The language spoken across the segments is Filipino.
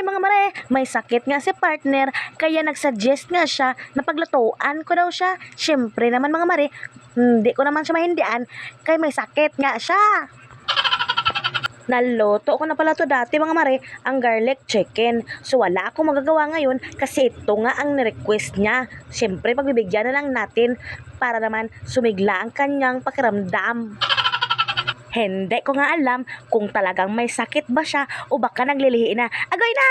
Ay mga mare, may sakit nga si partner, kaya nagsuggest nga siya na paglutuan ko daw siya. Siyempre naman mga mare, hindi ko naman siya mahindian, kaya may sakit nga siya. Naluto ko na pala to dati mga mare, ang garlic chicken. So wala akong magagawa ngayon kasi ito nga ang request niya. Siyempre pagbibigyan na lang natin para naman sumigla ang kanyang pakiramdam. Hindi ko nga alam kung talagang may sakit ba siya o baka naglilihi na. Agoy na!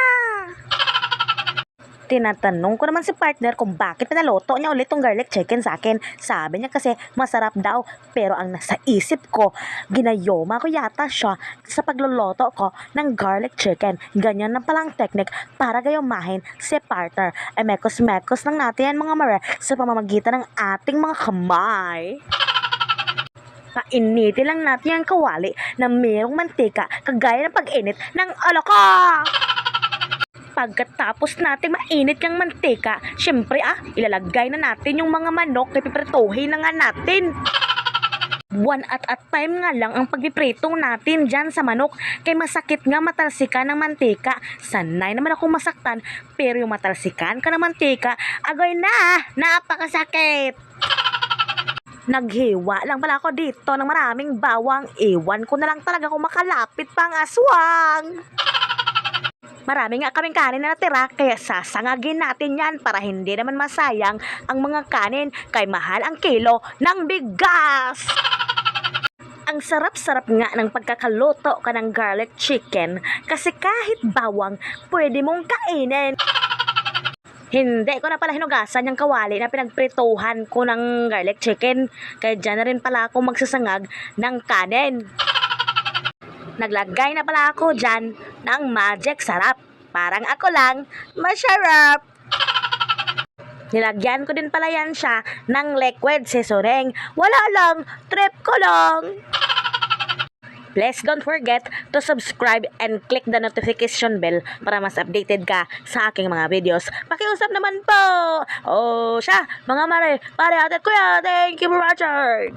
Tinatanong ko naman si partner kung bakit pinaluto niya ulit tong garlic chicken sa akin. Sabi niya kasi masarap daw. Pero ang nasa isip ko, ginayoma ko yata siya sa pagluluto ko ng garlic chicken. Ganyan na palang technique para gayomahin si partner. Ay mekos-mekos lang natin yan mga mare sa pamamagitan ng ating mga kamay. Painitin lang natin yung kawali na mayroong mantika kagaya ng pag-init ng alaka. Pagkatapos natin mainit yung mantika, syempre ilalagay na natin yung mga manok na piprituhin na nga natin. One at a time nga lang ang pagpipritong natin dyan sa manok kay masakit nga matalsikan ng mantika. Sanay naman akong masaktan pero yung matalsikan ka ng mantika, agoy na, napakasakit. Naghiwa lang pala ako dito ng maraming bawang. Iwan ko na lang talaga kung makalapit pang aswang. Marami nga kaming kanin na natira, kaya sasangagin natin yan para hindi naman masayang ang mga kanin kay mahal ang kilo ng bigas. Ang sarap-sarap nga ng pagkakaluto ka ng garlic chicken kasi kahit bawang pwede mong kainin. Hindi ko na pala hinugasan yung kawali na pinagprituhan ko ng garlic chicken, kaya dyan na rin pala ako magsasangag ng kanin. Naglagay na pala ako dyan ng magic sarap. Parang ako lang, masarap. Nilagyan ko din pala yan siya ng liquid seasoning. Wala lang, trip ko lang. Please don't forget to subscribe and click the notification bell para mas updated ka sa aking mga videos. Pakiusap naman po. Siya, mga mare, pare, ate, kuya, thank you for watching.